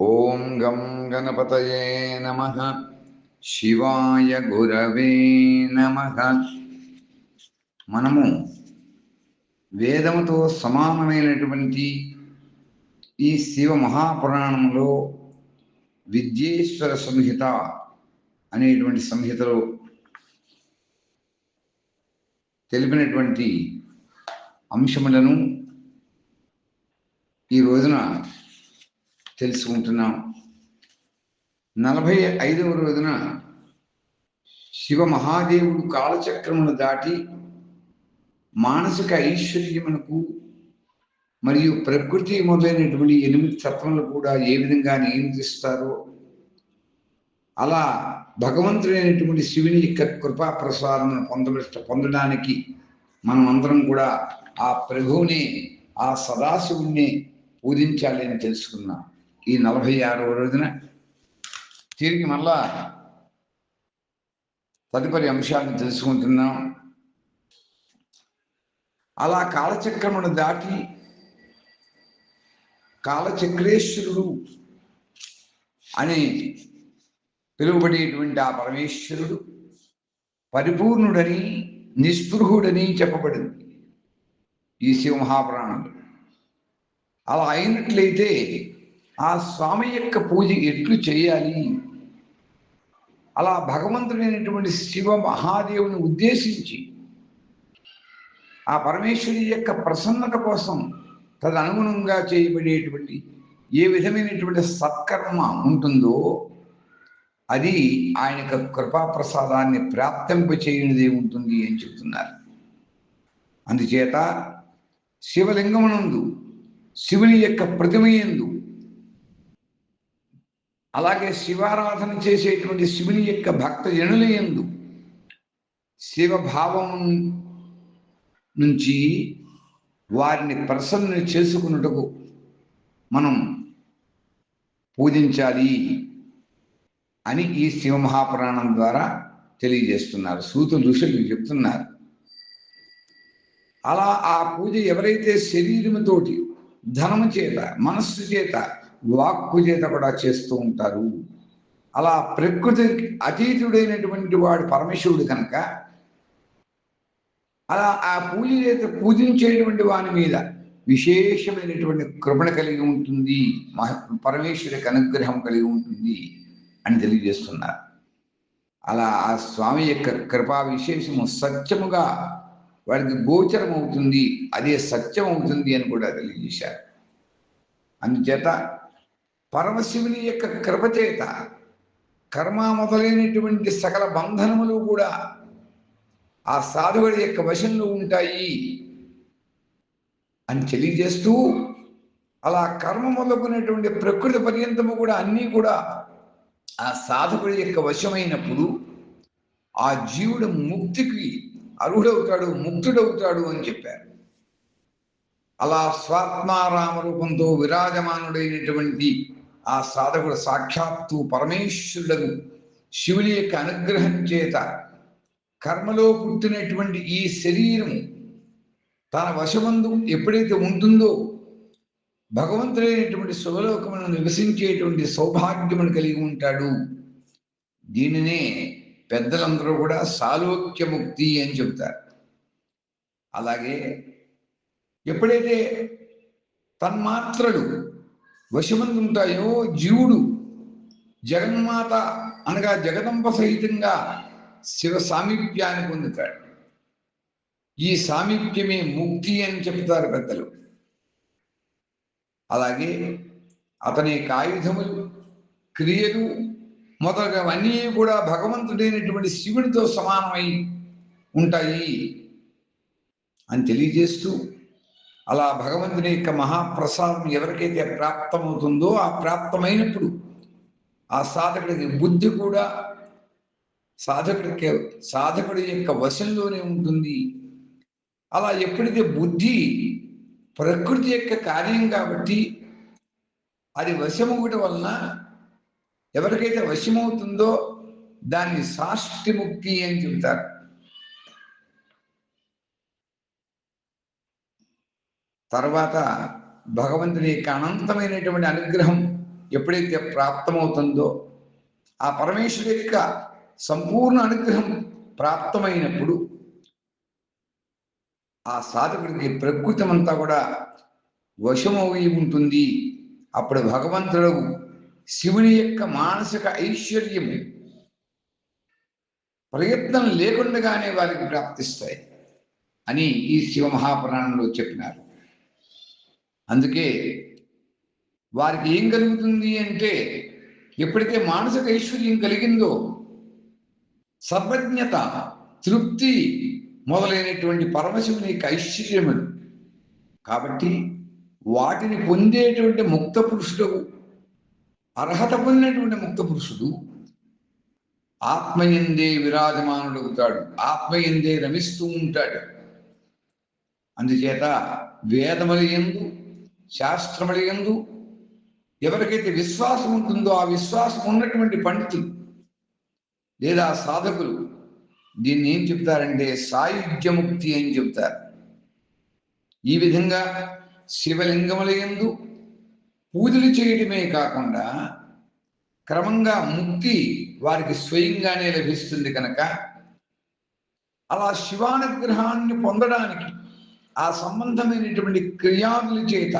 ఓం గం గణపతయే నమః. శివాయ గురవే నమః. మనము వేదముతో సమానమైనటువంటి ఈ శివ మహాపురాణంలో విద్యేశ్వర సంహిత అనేటువంటి సంహితలో తెలిపినటువంటి అంశములను ఈ రోజున తెలుసుకుంటున్నాం. 45వ రోజున శివ మహాదేవుడు కాలచక్రమును దాటి మానసిక ఐశ్వర్యమునకు మరియు ప్రకృతి మొదలైనటువంటి 8 తత్వములు కూడా ఏ విధంగా నియంత్రిస్తారో అలా భగవంతుడైనటువంటి శివుని యొక్క కృపా ప్రసాదమును పొందడానికి మనం అందరం కూడా ఆ ప్రభువుని, ఆ సదాశివుణ్ణి పూజించాలి అని తెలుసుకున్నాం. ఈ 46వ రోజున తిరిగి మళ్ళా తదుపరి అంశాలను తెలుసుకుంటున్నాం. అలా కాలచక్రమును దాటి కాలచక్రేశ్వరుడు అని పిలువబడేటువంటి ఆ పరమేశ్వరుడు పరిపూర్ణుడని, నిస్పృహుడని చెప్పబడింది ఈ శివ మహాపురాణంలో. అలా అయినట్లయితే ఆ స్వామి యొక్క పూజ ఎట్లు చేయాలి? అలా భగవంతుడైనటువంటి శివ మహాదేవుని ఉద్దేశించి ఆ పరమేశ్వరి యొక్క ప్రసన్నత కోసం తదనుగుణంగా చేయబడేటువంటి ఏ విధమైనటువంటి సత్కర్మ ఉంటుందో అది ఆయన యొక్క కృపాప్రసాదాన్ని ప్రాప్తింపచేయనిదే ఉంటుంది అని చెప్తున్నారు. అందుచేత శివలింగమునందు, శివుని యొక్క ప్రతిమయందు, అలాగే శివారాధన చేసేటువంటి శివుని యొక్క భక్త జనులయందు శివభావం నుంచి వారిని ప్రసన్న చేసుకున్నటకు మనం పూజించాలి అని ఈ శివ మహాపురాణం ద్వారా తెలియజేస్తున్నారు. సూత ఋషులు చెప్తున్నారు. అలా ఆ పూజ ఎవరైతే శరీరముతోటి, ధనము చేత, మనస్సు చేత, వాక్కు చేత కూడా చేస్తూ ఉంటారు. అలా ప్రకృతికి అతీతుడైనటువంటి వాడు పరమేశ్వరుడు కనుక అలా ఆ పూజ చేత పూజించేటువంటి వాని మీద విశేషమైనటువంటి కృపణ కలిగి ఉంటుంది, పరమేశ్వరికి అనుగ్రహం కలిగి ఉంటుంది అని తెలియజేస్తున్నారు. అలా ఆ స్వామి యొక్క కృపా విశేషము సత్యముగా వాడికి గోచరం అవుతుంది, అదే సత్యం అవుతుంది అని కూడా తెలియజేశారు. అందుచేత పరమశివుని యొక్క కృపచేత కర్మ మొదలైనటువంటి సకల బంధనములు కూడా ఆ సాధువుడి యొక్క వశంలో ఉంటాయి అని తెలియజేస్తూ, అలా కర్మ మొదలుకునేటువంటి ప్రకృతి పర్యంతము కూడా అన్నీ కూడా ఆ సాధకుడి యొక్క వశమైనప్పుడు ఆ జీవుడు ముక్తికి అర్హుడవుతాడు, ముక్తుడవుతాడు అని చెప్పారు. అలా స్వాత్మారామ రూపంతో విరాజమానుడైనటువంటి ఆ సాధకుడు సాక్షాత్తు పరమేశ్వరుడు శివుని యొక్క అనుగ్రహం చేత కర్మలో పుట్టినటువంటి ఈ శరీరము తన వశమందు ఎప్పుడైతే ఉంటుందో భగవంతుడైనటువంటి శుభలోకమును నివసించేటువంటి సౌభాగ్యమును కలిగి ఉంటాడు. దీనినే పెద్దలందరూ కూడా సాలోక్యముక్తి అని చెబుతారు. అలాగే ఎప్పుడైతే తన్మాత్రలు వశమందు ఉంటాయో జీవుడు జగన్మాత అనగా జగదంబ సహితంగా శివ సామీప్యాన్ని పొందుతాడు. ఈ సామీప్యమే ముక్తి అని చెప్తారు పెద్దలు. అలాగే అతని ఆయుధములు, క్రియలు మొదలగవన్నీ కూడా భగవంతుడైనటువంటి శివుడితో సమానమై ఉంటాయి అని తెలియజేస్తూ, అలా భగవంతుని యొక్క మహాప్రసాదం ఎవరికైతే ప్రాప్తమవుతుందో ఆ ప్రాప్తమైనప్పుడు ఆ సాధకుడికి బుద్ధి కూడా సాధకుడి యొక్క వశంలోనే ఉంటుంది. అలా ఎప్పుడైతే బుద్ధి ప్రకృతి యొక్క కార్యం కాబట్టి అది వశమవుట వలన ఎవరికైతే వశమవుతుందో దాన్ని సాష్టిముక్తి అని చెబుతారు. తర్వాత భగవంతుని యొక్క అనంతమైనటువంటి అనుగ్రహం ఎప్పుడైతే ప్రాప్తమవుతుందో ఆ పరమేశ్వరుడి యొక్క సంపూర్ణ అనుగ్రహం ప్రాప్తమైనప్పుడు ఆ సాధకుడికి ప్రకృతి అంతా కూడా వశమవి ఉంటుంది. అప్పుడు భగవంతుడు శివుని యొక్క మానసిక ఐశ్వర్యం ప్రయత్నం లేకుండానే వారికి ప్రాప్తిస్తాయి అని ఈ శివ మహాపురాణంలో చెప్పినారు. అందుకే వారికి ఏం కలుగుతుంది అంటే, ఎప్పుడైతే మానసిక ఐశ్వర్యం కలిగిందో సర్వజ్ఞత, తృప్తి మొదలైనటువంటి పరమశివుని యొక్క ఐశ్వర్యములు కాబట్టి వాటిని పొందేటువంటి ముక్త పురుషుడు, అర్హత పొందినటువంటి ముక్త పురుషుడు ఆత్మయందే విరాజమానుడవుతాడు, ఆత్మయందే రమిస్తూ ఉంటాడు. అందుచేత వేదముల యందు, శాస్త్రముల యందు ఎవరికైతే విశ్వాసం ఉంటుందో ఆ విశ్వాసం ఉన్నటువంటి పండితులు లేదా సాధకులు దీన్ని ఏం చెప్తారంటే సాయుధ్యముక్తి అని చెప్తారు. ఈ విధంగా శివలింగముల యందు పూజలు చేయడమే కాకుండా క్రమంగా ముక్తి వారికి స్వయంగానే లభిస్తుంది కనుక అలా శివానుగ్రహాన్ని పొందడానికి ఆ సంబంధమైనటువంటి క్రియాదుల చేత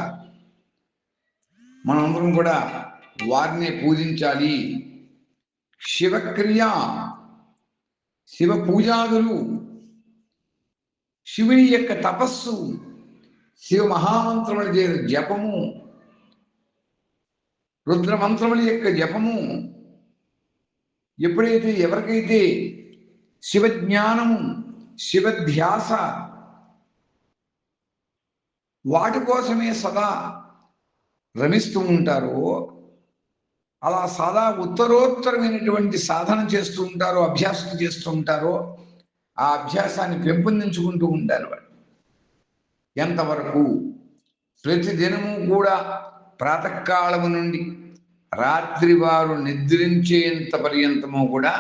మనందరం కూడా వారిని పూజించాలి. శివక్రియ, శివ పూజాదులు, శివుని యొక్క తపస్సు, శివ మహామంత్రముల జపము, రుద్రమంత్రముల యొక్క జపము ఎప్పుడైతే ఎవరికైతే శివజ్ఞానము, శివధ్యాస వాటి కోసమే సదా రమిస్తూ ఉంటారో, అలా సదా ఉత్తరోత్తరమైనటువంటి సాధన చేస్తూ ఉంటారో, అభ్యాసం చేస్తూ ఉంటారో, ఆ అభ్యాసాన్ని పెంపొందించుకుంటూ ఉంటారు. వాళ్ళు ఎంతవరకు ప్రతిదినము కూడా ప్రాతకాలము నుండి రాత్రి వారు నిద్రించేంత పర్యంతము కూడా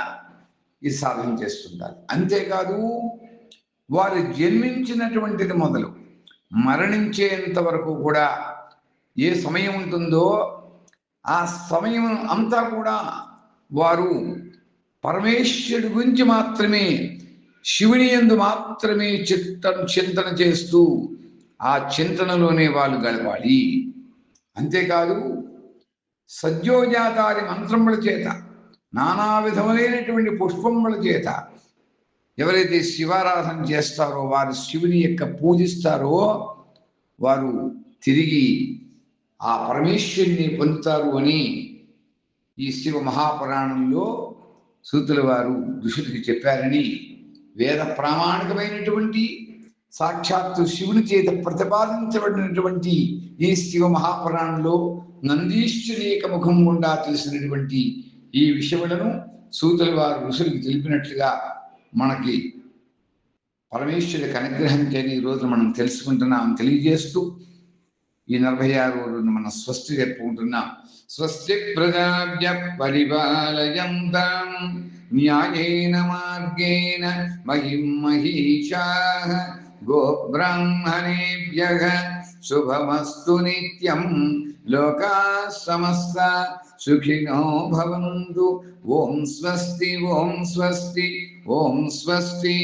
ఈ సాధన చేస్తుంటారు. అంతేకాదు వారు జన్మించినటువంటిది మొదలు మరణించేంత వరకు కూడా ఏ సమయం ఉంటుందో ఆ సమయం అంతా కూడా వారు పరమేశ్వరుడి గురించి మాత్రమే, శివుని యందు మాత్రమే చింతన చేస్తూ ఆ చింతనలోనే వాళ్ళు గడపాలి. అంతేకాదు సద్యోజాతాది మంత్రముల చేత, నానా విధములైనటువంటి పుష్పముల చేత ఎవరైతే శివారాధన చేస్తారో, వారు శివుని యొక్క పూజిస్తారో, వారు తిరిగి ఆ పరమేశ్వరుని పొందుతారు అని ఈ శివ మహాపురాణంలో సూతుల వారు ఋషులకి చెప్పారని వేద ప్రామాణికమైనటువంటి సాక్షాత్తు శివుని చేత ప్రతిపాదించబడినటువంటి ఈ శివ మహాపురాణంలో నందీశ్వరి యొక్క ముఖం గుండా తెలిసినటువంటి ఈ విషయములను సూతుల వారు ఋషులకు తెలిపినట్లుగా మనకి పరమేశ్వరుడికి అనుగ్రహం చేసి ఈరోజు మనం తెలుసుకుంటున్నాం. తెలియజేస్తూ ఈ 46వ రోజున మనం స్వస్తి జరుపుకుంటున్నాం. స్వస్తి ప్రజాభ్య పరిపాలయంతాం న్యాయేన మార్గేణ మహిం మహీషాః గోబ్రాహ్మణేభ్యః శుభమస్తు నిత్యం లోకాః సమస్తాః సుఖినో భవంతు. ఓం స్వస్తి, ఓం స్వస్తి, ఓం స్వస్తి.